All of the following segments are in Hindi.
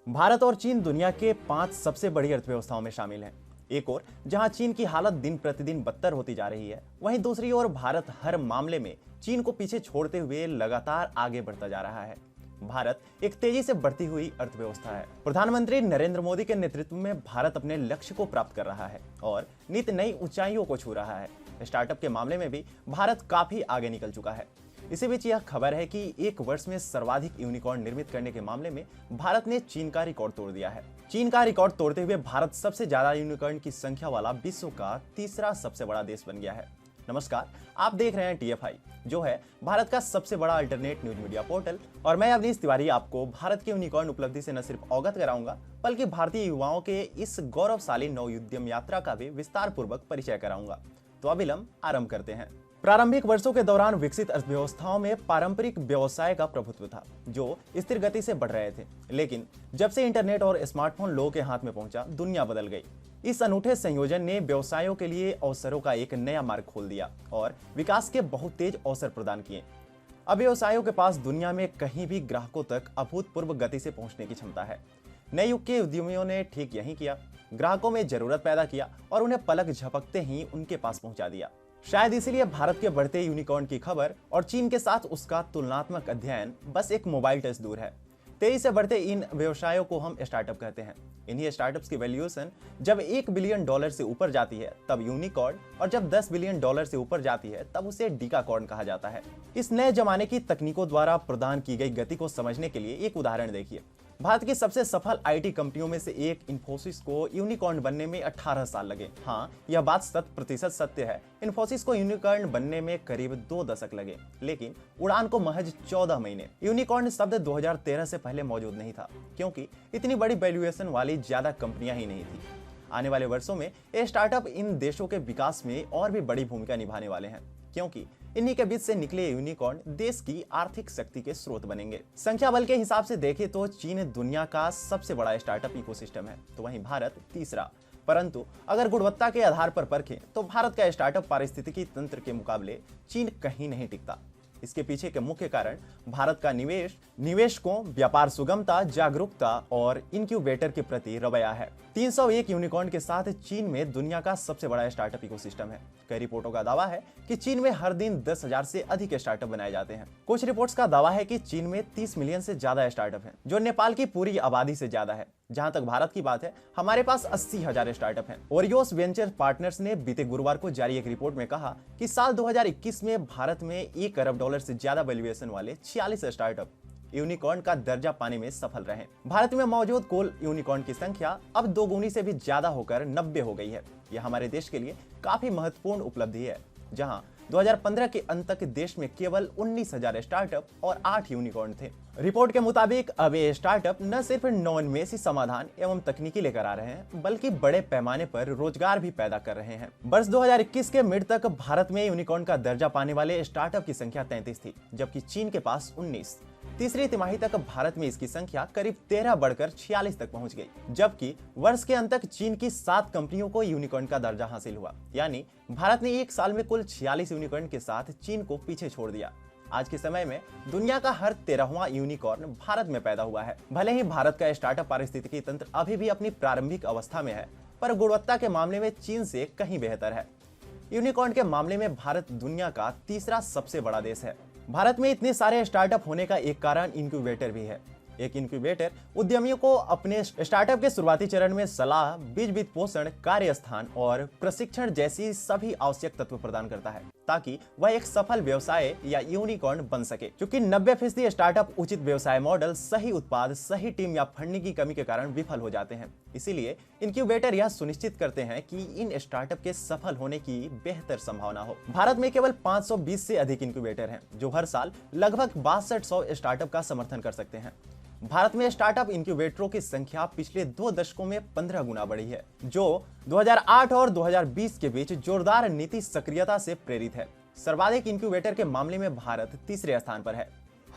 भारत और चीन दुनिया के 5 सबसे बड़ी अर्थव्यवस्थाओं में शामिल हैं। एक ओर जहां चीन की हालत दिन प्रतिदिन बदतर होती जा रही है, वहीं दूसरी ओर भारत हर मामले में चीन को पीछे छोड़ते हुए लगातार आगे बढ़ता जा रहा है। भारत एक तेजी से बढ़ती हुई अर्थव्यवस्था है। प्रधानमंत्री नरेंद्र मोदी के नेतृत्व में भारत अपने लक्ष्य को प्राप्त कर रहा है और नित नई ऊंचाइयों को छू रहा है। स्टार्टअप के मामले में भी भारत काफी आगे निकल चुका है। इसी बीच यह खबर है कि एक वर्ष में सर्वाधिक यूनिकॉर्न निर्मित करने के मामले में भारत ने चीन का रिकॉर्ड तोड़ दिया है। चीन का रिकॉर्ड तोड़ते हुए भारत सबसे ज्यादा यूनिकॉर्न की संख्या वाला विश्व का तीसरा सबसे बड़ा देश बन गया है। नमस्कार, आप देख रहे हैं TFI, जो है भारत का सबसे बड़ा अल्टरनेट न्यूज मीडिया पोर्टल, और मैं अवनीश तिवारी आपको भारत के यूनिकॉर्न उपलब्धि से न सिर्फ अवगत कराऊंगा, बल्कि भारतीय युवाओं के इस गौरवशाली नवउद्यम यात्रा का भी विस्तार पूर्वक परिचय कराऊंगा। तो अविलंब आरंभ करते हैं। प्रारंभिक वर्षों के दौरान विकसित अर्थव्यवस्थाओं में पारंपरिक व्यवसाय का प्रभुत्व था, जो स्थिर गति से बढ़ रहे थे। लेकिन जब से इंटरनेट और स्मार्टफोन लोगों के हाथ में पहुंचा, दुनिया बदल गई। इस अनूठे संयोजन ने व्यवसायों के लिए अवसरों का एक नया मार्ग खोल दिया और विकास के बहुत तेज अवसर प्रदान किए। अब व्यवसायों के पास दुनिया में कहीं भी ग्राहकों तक अभूतपूर्व गति से पहुंचने की क्षमता है। नए युग के उद्यमियों ने ठीक यही किया, ग्राहकों में जरूरत पैदा किया और उन्हें पलक झपकते ही उनके पास पहुंचा दिया। शायद इसीलिए भारत के बढ़ते यूनिकॉर्न की खबर और चीन के साथ उसका तुलनात्मक अध्ययन बस एक मोबाइल टच दूर है। तेजी से बढ़ते इन व्यवसायों को हम स्टार्टअप कहते हैं। इन्हीं स्टार्टअप्स की वैल्यूएशन जब $1 बिलियन से ऊपर जाती है तब यूनिकॉर्न, और जब $10 बिलियन से ऊपर जाती है तब उसे डीकाकॉर्न कहा जाता है। इस नए जमाने की तकनीकों द्वारा प्रदान की गई गति को समझने के लिए एक उदाहरण देखिए। भारत की सबसे सफल IT कंपनियों में से एक इन्फोसिस को यूनिकॉर्न बनने में 18 साल लगे। हाँ, यह बात 100% सत्य है। इन्फोसिस को यूनिकॉर्न बनने में करीब 2 दशक लगे, लेकिन उड़ान को महज 14 महीने। यूनिकॉर्न शब्द 2013 से पहले मौजूद नहीं था, क्योंकि इतनी बड़ी वैल्यूएशन वाली ज्यादा कंपनियां ही नहीं थी। आने वाले वर्षों में ये स्टार्टअप इन देशों के विकास में और भी बड़ी भूमिका निभाने वाले हैं, क्योंकि इन्हीं के बीच से निकले यूनिकॉर्न देश की आर्थिक शक्ति के स्रोत बनेंगे। संख्या बल के हिसाब से देखें तो चीन दुनिया का सबसे बड़ा स्टार्टअप इकोसिस्टम है, तो वहीं भारत तीसरा। परंतु अगर गुणवत्ता के आधार पर परखें तो भारत का स्टार्टअप पारिस्थितिकी तंत्र के मुकाबले चीन कहीं नहीं टिकता। इसके पीछे के मुख्य कारण भारत का निवेशकों, व्यापार सुगमता, जागरूकता और इनक्यूबेटर के प्रति रवैया है। 301 यूनिकॉर्न के साथ चीन में दुनिया का सबसे बड़ा स्टार्टअप इकोसिस्टम है। कई रिपोर्टों का दावा है कि चीन में हर दिन 10,000 से अधिक स्टार्टअप बनाए जाते हैं। कुछ रिपोर्ट्स का दावा है कि चीन में 30 मिलियन से ज्यादा स्टार्टअप हैं, जो नेपाल की पूरी आबादी से ज्यादा है। जहां तक भारत की बात है, हमारे पास 80,000 स्टार्टअप हैं। ओरियोस वेंचर पार्टनर्स ने बीते गुरुवार को जारी एक रिपोर्ट में कहा कि साल 2021 में भारत में $1 अरब से ज्यादा वैल्यूएशन वाले 46 स्टार्टअप यूनिकॉर्न का दर्जा पाने में सफल रहे। भारत में मौजूद कुल यूनिकॉर्न की संख्या अब 2 गुनी से भी ज्यादा होकर 90 हो गई है। यह हमारे देश के लिए काफी महत्वपूर्ण उपलब्धि है, जहां 2015 के अंत तक देश में केवल 19,000 स्टार्टअप और 8 यूनिकॉर्न थे। रिपोर्ट के मुताबिक अब ये स्टार्टअप न सिर्फ नवोन्मेषी समाधान एवं तकनीकी लेकर आ रहे हैं, बल्कि बड़े पैमाने पर रोजगार भी पैदा कर रहे हैं। वर्ष 2021 के मिड तक भारत में यूनिकॉर्न का दर्जा पाने वाले स्टार्टअप की संख्या 33 थी, जबकि चीन के पास 19। तीसरी तिमाही तक भारत में इसकी संख्या करीब 13 बढ़कर 46 तक पहुंच गई, जबकि वर्ष के अंत तक चीन की 7 कंपनियों को यूनिकॉर्न का दर्जा हासिल हुआ। यानी भारत ने एक साल में कुल 46 यूनिकॉर्न के साथ चीन को पीछे छोड़ दिया। आज के समय में दुनिया का हर 13वां यूनिकॉर्न भारत में पैदा हुआ है। भले ही भारत का स्टार्टअप पारिस्थितिकी तंत्र अभी भी अपनी प्रारंभिक अवस्था में है, पर गुणवत्ता के मामले में चीन से कहीं बेहतर है। यूनिकॉर्न के मामले में भारत दुनिया का तीसरा सबसे बड़ा देश है। भारत में इतने सारे स्टार्टअप होने का एक कारण इनक्यूबेटर भी है। एक इनक्यूबेटर उद्यमियों को अपने स्टार्टअप के शुरुआती चरण में सलाह, बीज वित्त पोषण, कार्यस्थान और प्रशिक्षण जैसी सभी आवश्यक तत्व प्रदान करता है, ताकि वह एक सफल व्यवसाय या यूनिकॉर्न बन सके। क्योंकि 90% स्टार्टअप उचित व्यवसाय मॉडल, सही उत्पाद, सही टीम या फंडिंग की कमी के कारण विफल हो जाते हैं। इसीलिए इनक्यूबेटर यह सुनिश्चित करते हैं कि इन स्टार्टअप के सफल होने की बेहतर संभावना हो। भारत में केवल 520 से अधिक इनक्यूबेटर हैं, जो हर साल लगभग 6200 स्टार्टअप का समर्थन कर सकते हैं। भारत में स्टार्टअप इनक्यूबेटरों की संख्या पिछले 2 दशकों में 15 गुना बढ़ी है, जो 2008 और 2020 के बीच जोरदार नीति सक्रियता से प्रेरित है। सर्वाधिक इनक्यूबेटर के मामले में भारत तीसरे स्थान पर है।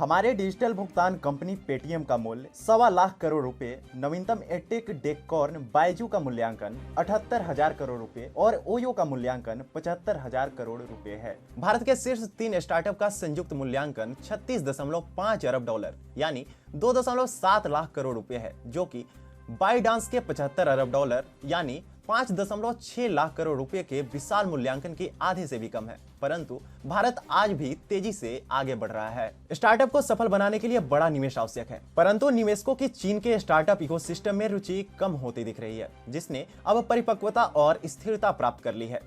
हमारे डिजिटल भुगतान कंपनी पेटीएम का मूल्य 1.25 करोड़ रुपए, नवीनतम एडटेक डेककॉर्न बायजू का मूल्यांकन 78,000 करोड़ रुपए और ओयो का मूल्यांकन 75,000 करोड़ रुपए है। भारत के शीर्ष 3 स्टार्टअप का संयुक्त मूल्यांकन 36.5 अरब डॉलर यानी 2.7 लाख करोड़ रुपए है, जो कि बाईडांस के 75 अरब डॉलर यानी 5.6 लाख करोड़ रुपए के विशाल मूल्यांकन के आधे से भी कम है। परंतु भारत आज भी तेजी से आगे बढ़ रहा है। स्टार्टअप को सफल बनाने के लिए बड़ा निवेश आवश्यक है, परंतु निवेशकों की चीन के स्टार्टअप इकोसिस्टम में रुचि कम होती दिख रही है, जिसने अब परिपक्वता और स्थिरता प्राप्त कर ली है।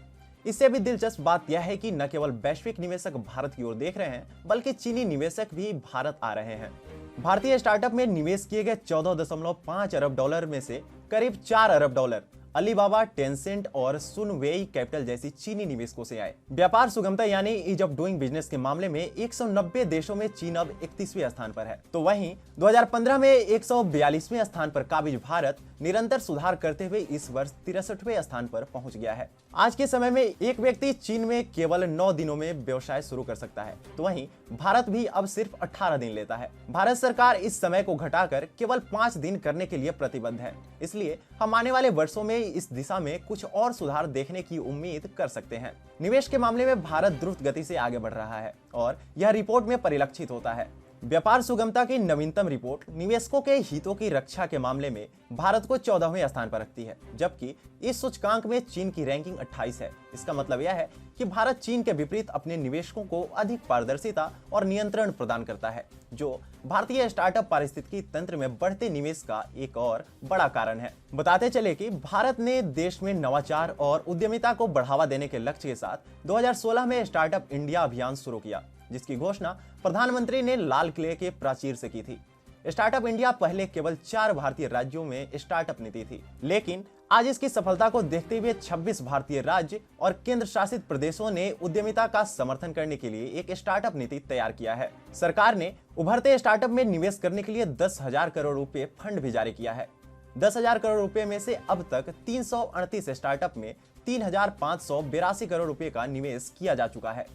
इससे भी दिलचस्प बात यह है कि न केवल वैश्विक निवेशक भारत की ओर देख रहे हैं, बल्कि चीनी निवेशक भी भारत आ रहे हैं। भारतीय स्टार्टअप में निवेश किए गए 14.5 अरब डॉलर में से करीब 4 अरब डॉलर अलीबाबा, टेंसेंट और सुनवेई कैपिटल जैसी चीनी निवेशकों से आए। व्यापार सुगमता यानी ईज ऑफ डूइंग बिजनेस के मामले में 190 देशों में चीन अब 31वें स्थान पर है, तो वहीं 2015 में 142वें स्थान पर काबिज भारत निरंतर सुधार करते हुए इस वर्ष 63वें स्थान पर पहुंच गया है। आज के समय में एक व्यक्ति चीन में केवल 9 दिनों में व्यवसाय शुरू कर सकता है, तो वहीं भारत भी अब सिर्फ 18 दिन लेता है। भारत सरकार इस समय को घटाकर केवल 5 दिन करने के लिए प्रतिबद्ध है, इसलिए हम आने वाले वर्षों में इस दिशा में कुछ और सुधार देखने की उम्मीद कर सकते हैं। निवेश के मामले में भारत द्रुत गति से आगे बढ़ रहा है और यह रिपोर्ट में परिलक्षित होता है। व्यापार सुगमता की नवीनतम रिपोर्ट निवेशकों के हितों की रक्षा के मामले में भारत को 14वें स्थान पर रखती है, जबकि इस सूचकांक में चीन की रैंकिंग 28 है। इसका मतलब यह है कि भारत चीन के विपरीत अपने निवेशकों को अधिक पारदर्शिता और नियंत्रण प्रदान करता है, जो भारतीय स्टार्टअप पारिस्थितिकी तंत्र में बढ़ते निवेश का एक और बड़ा कारण है। बताते चले कि भारत ने देश में नवाचार और उद्यमिता को बढ़ावा देने के लक्ष्य के साथ 2016 में स्टार्टअप इंडिया अभियान शुरू किया, जिसकी घोषणा प्रधानमंत्री ने लाल किले के प्राचीर से की थी। स्टार्टअप इंडिया पहले केवल 4 भारतीय राज्यों में स्टार्टअप नीति थी, लेकिन आज इसकी सफलता को देखते हुए 26 भारतीय राज्य और केंद्र शासित प्रदेशों ने उद्यमिता का समर्थन करने के लिए एक स्टार्टअप नीति तैयार किया है। सरकार ने उभरते स्टार्टअप में निवेश करने के लिए 10,000 करोड़ रुपए फंड भी जारी किया है। 10,000 करोड़ रुपए में से अब तक 338 स्टार्टअप में 3,582 करोड़ रुपए का निवेश किया जा चुका है।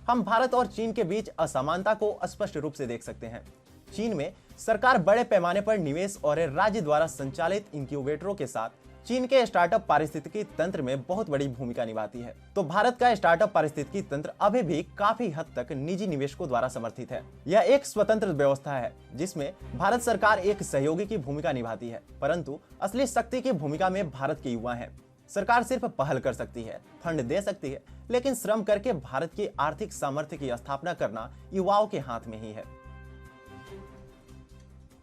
हम भारत और चीन के बीच असमानता को स्पष्ट रूप से देख सकते हैं। चीन में सरकार बड़े पैमाने पर निवेश और राज्य द्वारा संचालित इंक्यूबेटरों के साथ चीन के स्टार्टअप पारिस्थितिकी तंत्र में बहुत बड़ी भूमिका निभाती है, तो भारत का स्टार्टअप पारिस्थितिकी तंत्र अभी भी काफी हद तक निजी निवेशकों द्वारा समर्थित है। यह एक स्वतंत्र व्यवस्था है जिसमें भारत सरकार एक सहयोगी की भूमिका निभाती है, परंतु असली शक्ति की भूमिका में भारत के युवा हैं। सरकार सिर्फ पहल कर सकती है, फंड दे सकती है, लेकिन श्रम करके भारत की आर्थिक सामर्थ्य की स्थापना करना युवाओं के हाथ में ही है।